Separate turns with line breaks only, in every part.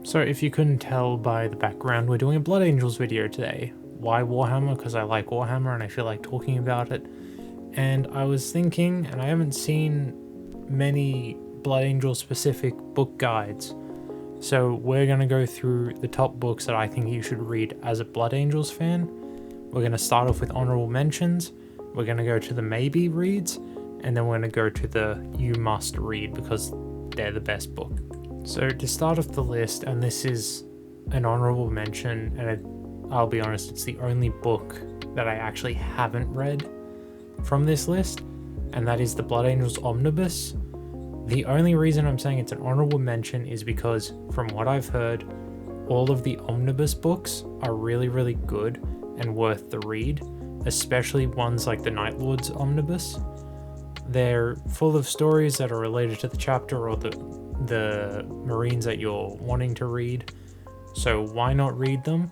So if you couldn't tell by the background, we're doing a Blood Angels video today. Why Warhammer? Because I like Warhammer and I feel like talking about it. And I was thinking, and I haven't seen many Blood Angel specific book guides, so we're going to go through the top books that I think you should read as a Blood Angels fan. We're going to start off with honorable mentions, we're going to go to the maybe reads, and then we're going to go to the you must read because they're the best book. So to start off the list, and this is an honorable mention, and I'll be honest, it's the only book that I actually haven't read from this list, and that is the Blood Angels Omnibus. The only reason I'm saying it's an honorable mention is because from what I've heard, all of the Omnibus books are really, really good and worth the read, especially ones like the Night Lord's Omnibus. They're full of stories that are related to the chapter or the Marines that you're wanting to read, so why not read them?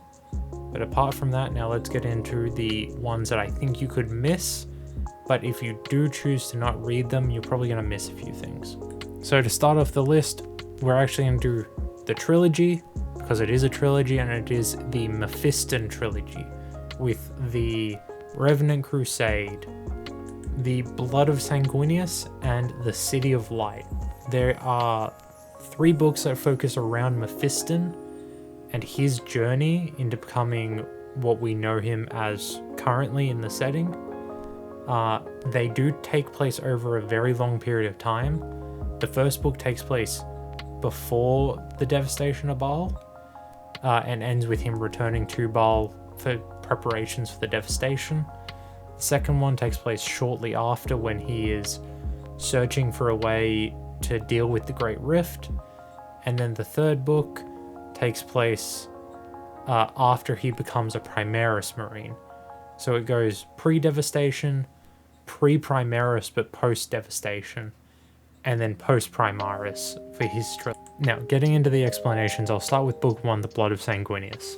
But apart from that, now let's get into the ones that I think you could miss, but if you do choose to not read them, you're probably going to miss a few things. So to start off the list, we're actually going to do the trilogy, because it is a trilogy, and it is the Mephiston trilogy, with the Revenant Crusade, the Blood of Sanguinius, and the City of Light. There are 3 books that focus around Mephiston and his journey into becoming what we know him as currently in the setting. They do take place over a very long period of time. The first book takes place before the devastation of Baal, and ends with him returning to Baal for preparations for the devastation. The second one takes place shortly after, when he is searching for a way to deal with the Great Rift. And then the third book takes place after he becomes a Primaris Marine. So it goes pre-devastation, pre-Primaris but post-devastation, and then post-Primaris for his trilogy. Now, getting into the explanations, I'll start with book 1, The Blood of Sanguinius.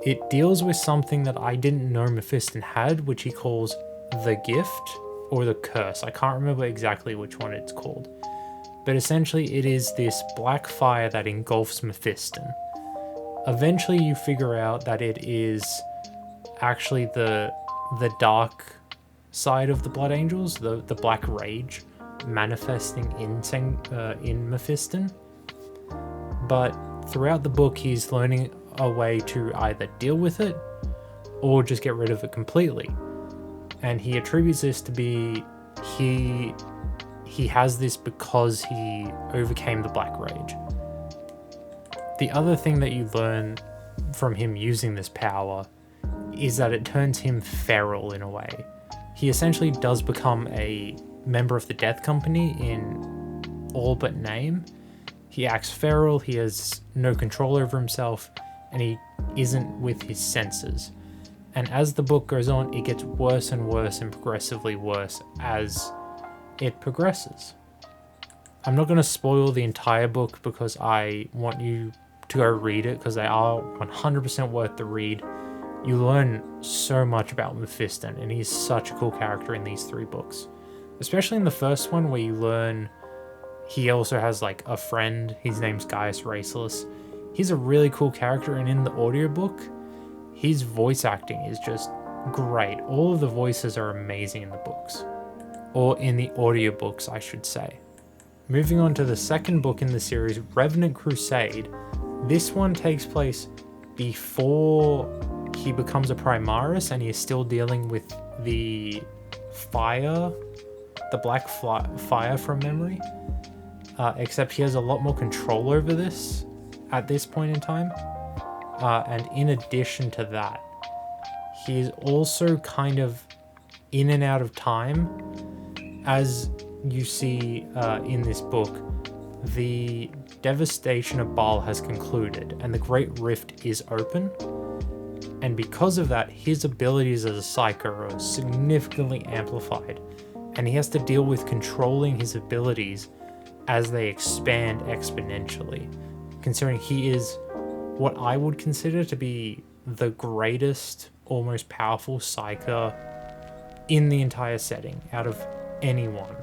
It deals with something that I didn't know Mephiston had, which he calls the Gift or the Curse. I can't remember exactly which one it's called. But essentially it is this black fire that engulfs Mephiston. Eventually you figure out that it is actually the dark side of the Blood Angels, the Black Rage, manifesting in Mephiston. But throughout the book he's learning a way to either deal with it or just get rid of it completely. And he attributes this to be he has this because he overcame the Black Rage. The other thing that you learn from him using this power is that it turns him feral in a way. He essentially does become a member of the Death Company in all but name. He acts feral, he has no control over himself, and he isn't with his senses. And as the book goes on, it gets worse and worse and progressively worse as it progresses. I'm not going to spoil the entire book because I want you to go read it, because they are 100% worth the read. You learn so much about Mephiston, and he's such a cool character in these 3 books. Especially in the first one, where you learn he also has like a friend. His name's Gaius Raceless. He's a really cool character, and in the audiobook, his voice acting is just great. All of the voices are amazing in the books. Or in the audiobooks, I should say. Moving on to the second book in the series, Revenant Crusade. This one takes place before he becomes a Primaris, and he is still dealing with the fire, the black fire from memory. Except he has a lot more control over this at this point in time. And in addition to that, he's also kind of in and out of time. As you see in this book, the devastation of Baal has concluded and the Great Rift is open. And because of that, his abilities as a psyker are significantly amplified, and he has to deal with controlling his abilities as they expand exponentially, considering he is what I would consider to be the greatest or most powerful psyker in the entire setting out of anyone.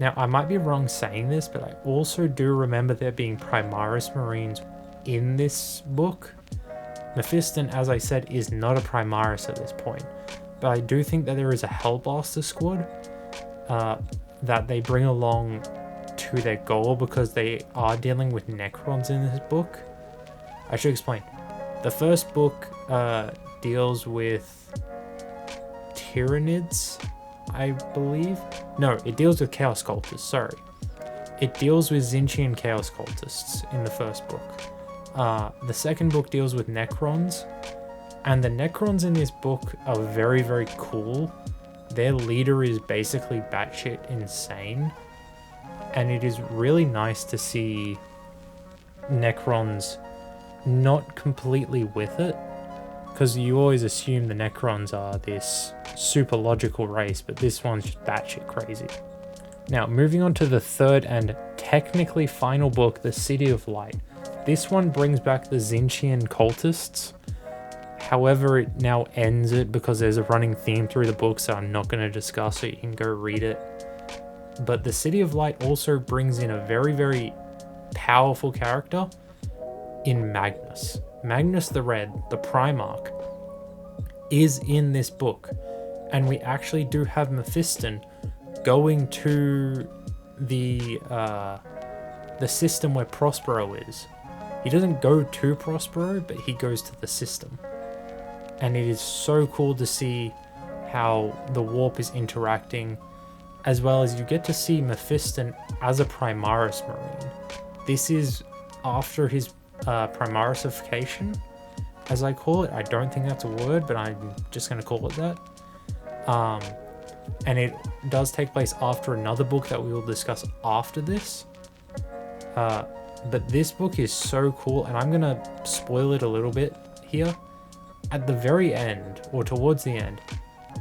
Now, I might be wrong saying this, but I also do remember there being Primaris Marines in this book. Mephiston, as I said, is not a Primaris at this point, but I do think that there is a Hellblaster squad that they bring along to their goal because they are dealing with Necrons in this book. I should explain. The first book deals with Tyranids, I believe. No, it deals with Chaos Cultists, sorry. It deals with Tzeentchian Chaos Cultists in the first book. The second book deals with Necrons, and the Necrons in this book are very, very cool. Their leader is basically batshit insane, and it is really nice to see Necrons not completely with it, because you always assume the Necrons are this super logical race, but this one's just batshit crazy. Now, moving on to the third and technically final book, The City of Light. This one brings back the Tzeentchian cultists. However, it now ends it because there's a running theme through the book, so I'm not going to discuss it. You can go read it. But The City of Light also brings in a very, very powerful character in Magnus. Magnus the Red, the Primarch, is in this book. And we actually do have Mephiston going to the system where Prospero is. He doesn't go to Prospero, but he goes to the system. And it is so cool to see how the warp is interacting, as well as you get to see Mephiston as a Primaris Marine. This is after his Primarisification, as I call it. I don't think that's a word, but I'm just going to call it that. And it does take place after another book that we will discuss after this. But this book is so cool, and I'm going to spoil it a little bit here. At the very end, or towards the end,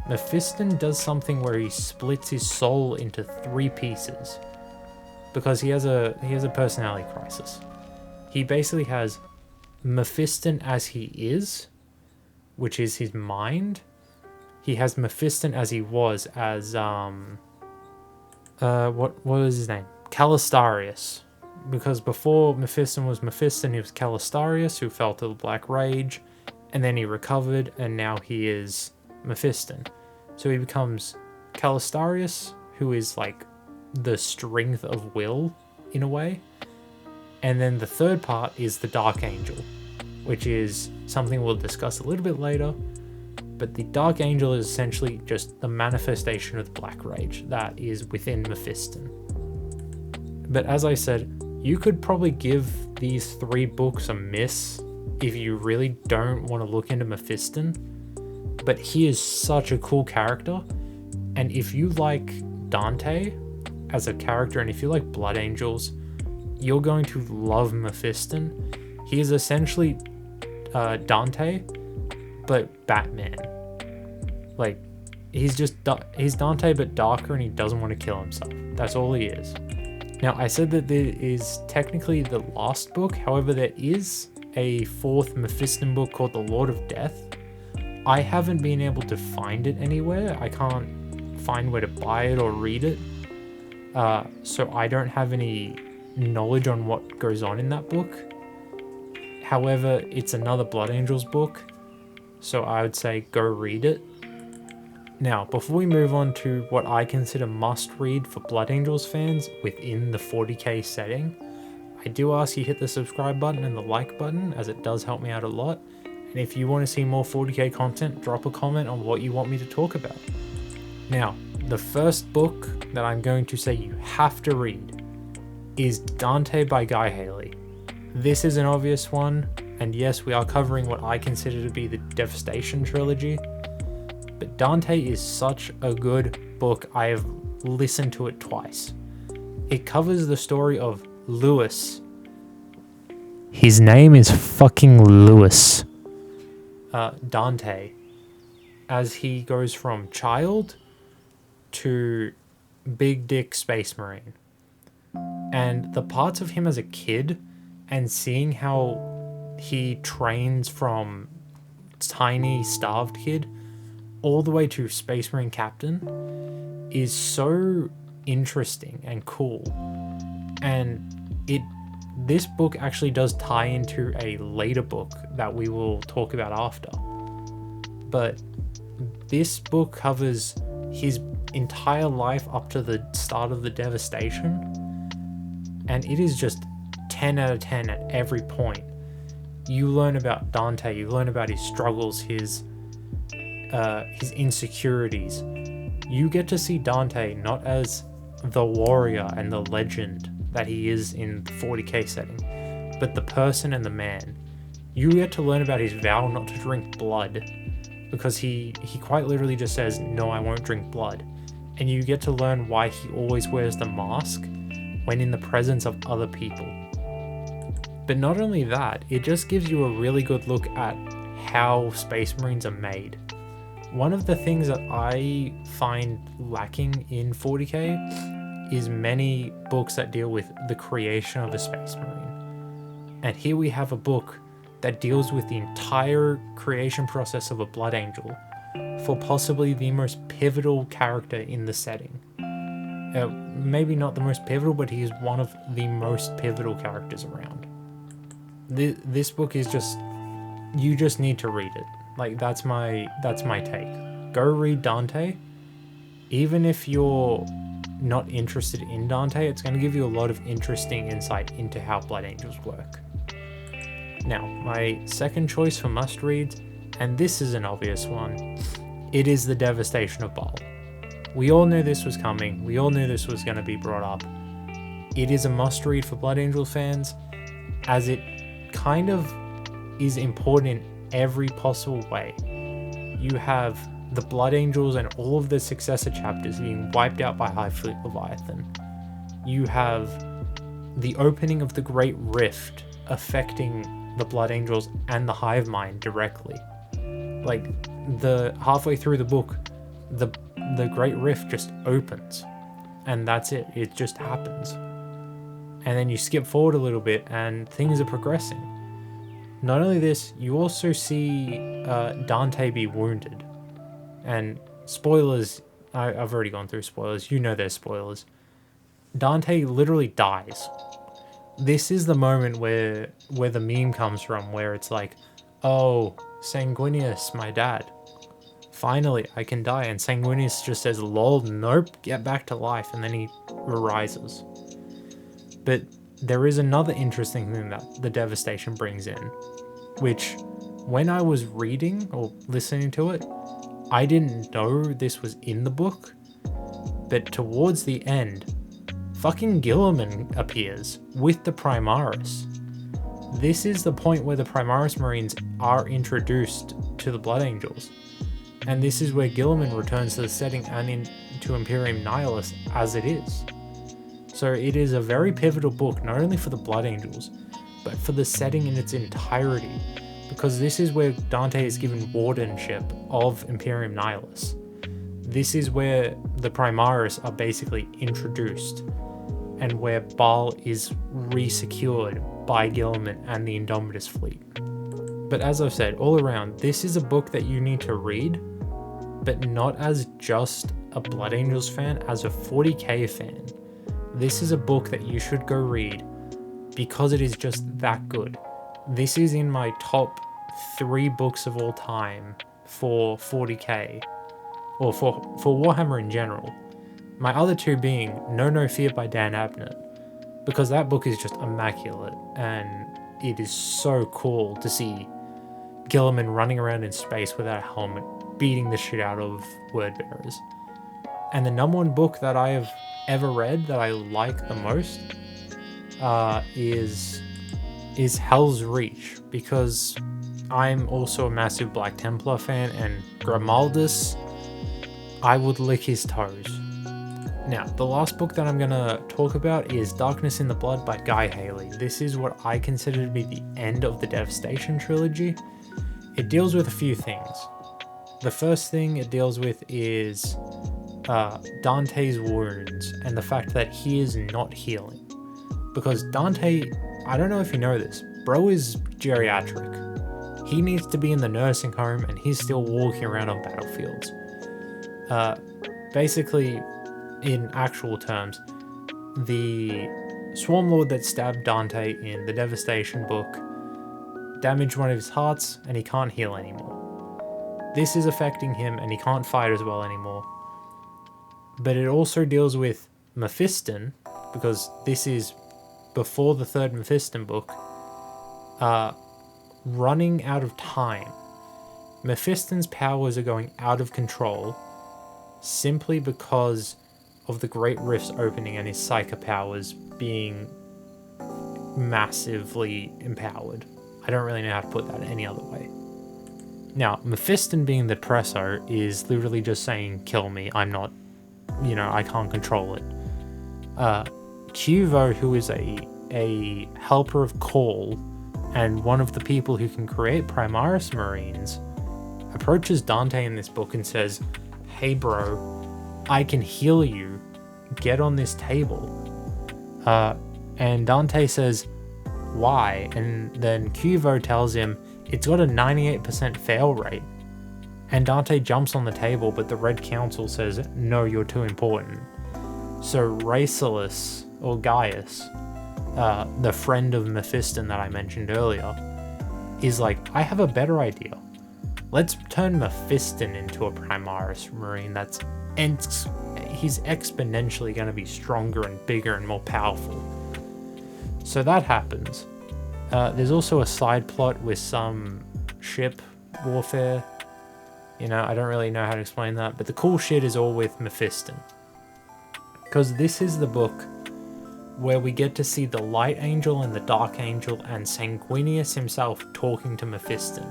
Mephiston does something where he splits his soul into 3 pieces, because he has a personality crisis. He basically has Mephiston as he is, which is his mind. He has Mephiston as he was as what was his name? Calistarius. Because before Mephiston was Mephiston, he was Calistarius, who fell to the Black Rage, and then he recovered, and now he is Mephiston. So he becomes Calistarius, who is like the strength of will, in a way. And then the third part is the Dark Angel, which is something we'll discuss a little bit later. But the Dark Angel is essentially just the manifestation of the Black Rage that is within Mephiston. But as I said, you could probably give these 3 books a miss if you really don't want to look into Mephiston. But he is such a cool character, and if you like Dante as a character, and if you like Blood Angels, you're going to love Mephiston. He is essentially Dante, but Batman. Like, he's Dante but darker, and he doesn't want to kill himself. That's all he is. Now, I said that there is technically the last book, however there is a 4th Mephiston book called The Lord of Death. I haven't been able to find it anywhere. I can't find where to buy it or read it. So I don't have any knowledge on what goes on in that book. However, it's another Blood Angels book, so I would say go read it. Now, before we move on to what I consider must-read for Blood Angels fans within the 40k setting, I do ask you hit the subscribe button and the like button, as it does help me out a lot. And if you want to see more 40k content, drop a comment on what you want me to talk about. Now, the first book that I'm going to say you have to read is Dante by Guy Haley. This is an obvious one, and yes, we are covering what I consider to be the Devastation trilogy. But Dante is such a good book, I have listened to it twice. It covers the story of Lewis. His name is fucking Lewis. Dante. As he goes from child to big dick space marine. And the parts of him as a kid, and seeing how he trains from tiny starved kid all the way to Space Marine Captain, is so interesting and cool. And this book actually does tie into a later book that we will talk about after. But this book covers his entire life up to the start of the devastation, and it is just 10 out of 10 at every point. You learn about Dante, you learn about his struggles, his insecurities. You get to see Dante not as the warrior and the legend that he is in the 40k setting, but the person and the man. You get to learn about his vow not to drink blood, because he quite literally just says, no, I won't drink blood. And you get to learn why he always wears the mask when in the presence of other people. But not only that, it just gives you a really good look at how Space Marines are made. One of the things that I find lacking in 40k is many books that deal with the creation of a Space Marine. And here we have a book that deals with the entire creation process of a Blood Angel for possibly the most pivotal character in the setting. Maybe not the most pivotal, but he is one of the most pivotal characters around. This book is just, you just need to read it. Like, that's my take. Go read Dante. Even if you're not interested in Dante, it's going to give you a lot of interesting insight into how Blood Angels work. Now, my second choice for must-reads, and this is an obvious one, it is The Devastation of Baal. We all knew this was coming, we all knew this was going to be brought up. It is a must-read for Blood Angel fans, as it kind of is important in every possible way. You have the Blood Angels and all of the successor chapters being wiped out by High Fleet Leviathan. You have the opening of the Great Rift affecting the Blood Angels and the Hive Mind directly. Like, the halfway through the book, the Great Rift just opens, and that's it. It just happens. And then you skip forward a little bit and things are progressing. Not only this, you also see Dante be wounded. And spoilers, I've already gone through spoilers, you know there's spoilers. Dante literally dies. This is the moment where the meme comes from, where it's like, oh, Sanguinius, my dad. Finally, I can die. And Sanguinius just says, lol, nope, get back to life. And then he arises. But there is another interesting thing that the Devastation brings in, which when I was reading or listening to it, I didn't know this was in the book, but towards the end, fucking Guilliman appears with the Primaris. This is the point where the Primaris Marines are introduced to the Blood Angels, and this is where Guilliman returns to the setting and into Imperium Nihilus as it is. So it is a very pivotal book, not only for the Blood Angels, but for the setting in its entirety, because this is where Dante is given wardenship of Imperium Nihilus. This is where the Primaris are basically introduced, and where Baal is re-secured by Guilliman and the Indomitus fleet. But as I've said, all around, this is a book that you need to read, but not as just a Blood Angels fan, as a 40k fan. This is a book that you should go read because it is just that good. This is in my top 3 books of all time for 40k, or for Warhammer in general. My other 2 being No Fear by Dan Abnett, because that book is just immaculate, and it is so cool to see Guilliman running around in space without a helmet, beating the shit out of word bearers. And the number 1 book that I have ever read that I like the most is Hell's Reach, because I'm also a massive Black Templar fan, and Grimaldus, I would lick his toes. Now, the last book that I'm going to talk about is Darkness in the Blood by Guy Haley. This is what I consider to be the end of the Devastation trilogy. It deals with a few things. The first thing it deals with is Dante's wounds and the fact that he is not healing. Because Dante, I don't know if you know this, bro is geriatric. He needs to be in the nursing home and he's still walking around on battlefields. Basically, in actual terms, the Swarm Lord that stabbed Dante in the Devastation book damaged one of his hearts and he can't heal anymore. This is affecting him and he can't fight as well anymore. But it also deals with Mephiston, because this is before the third Mephiston book, running out of time. Mephiston's powers are going out of control simply because of the Great Rifts opening and his Psyker powers being massively empowered. I don't really know how to put that any other way. Now, Mephiston being the Presso is literally just saying, kill me, I'm not, I can't control it. Cuvo, who is a helper of Call and one of the people who can create Primaris Marines, approaches Dante in this book and says, hey bro, I can heal you, get on this table. And Dante says, why? And then Cuvo tells him it's got a 98% fail rate. And Dante jumps on the table, but the Red Council says, no, you're too important. So Racelus, or Gaius, the friend of Mephiston that I mentioned earlier, is like, I have a better idea. Let's turn Mephiston into a Primaris Marine he's exponentially going to be stronger and bigger and more powerful. So that happens. There's also a side plot with some ship warfare. I don't really know how to explain that, but the cool shit is all with Mephiston. Because this is the book where we get to see the Light Angel and the Dark Angel and Sanguinius himself talking to Mephiston,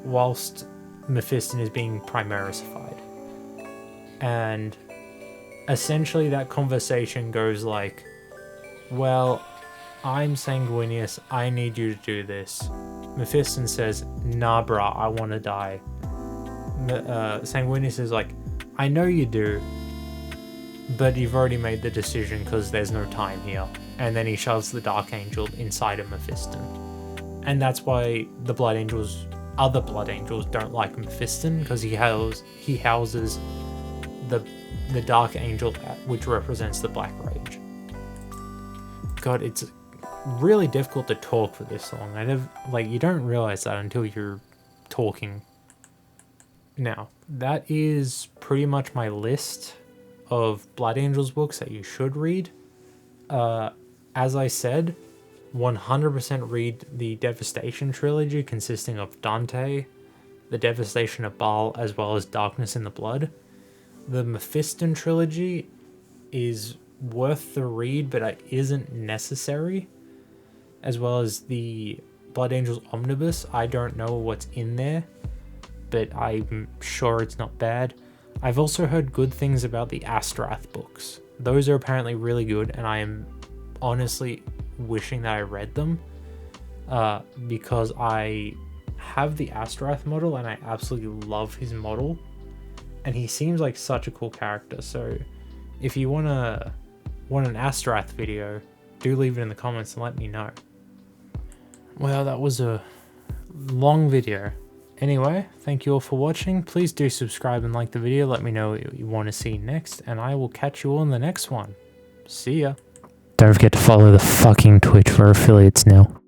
whilst Mephiston is being Primarisified. And essentially that conversation goes like, well, I'm Sanguinius, I need you to do this. Mephiston says, nah brah, I want to die. Sanguinius is like, I know you do, but you've already made the decision because there's no time here. And then he shoves the Dark Angel inside of Mephiston. And that's why the other Blood Angels don't like Mephiston, because he houses the Dark Angel, which represents the Black Rage. God, it's really difficult to talk for this long. You don't realize that until you're talking. Now, that is pretty much my list of Blood Angels books that you should read. As I said, 100% read the Devastation trilogy consisting of Dante, the Devastation of Baal, as well as Darkness in the Blood. The Mephiston trilogy is worth the read, but it isn't necessary. As well as the Blood Angels Omnibus. I don't know what's in there, but I'm sure it's not bad. I've also heard good things about the Astrath books. Those are apparently really good, and I am honestly wishing that I read them, because I have the Astrath model and I absolutely love his model, and he seems like such a cool character. So if you want an Astrath video, do leave it in the comments and let me know. Well, that was a long video. Anyway, thank you all for watching. Please do subscribe and like the video. Let me know what you want to see next, and I will catch you all in the next one. See ya. Don't forget to follow the fucking Twitch for affiliates now.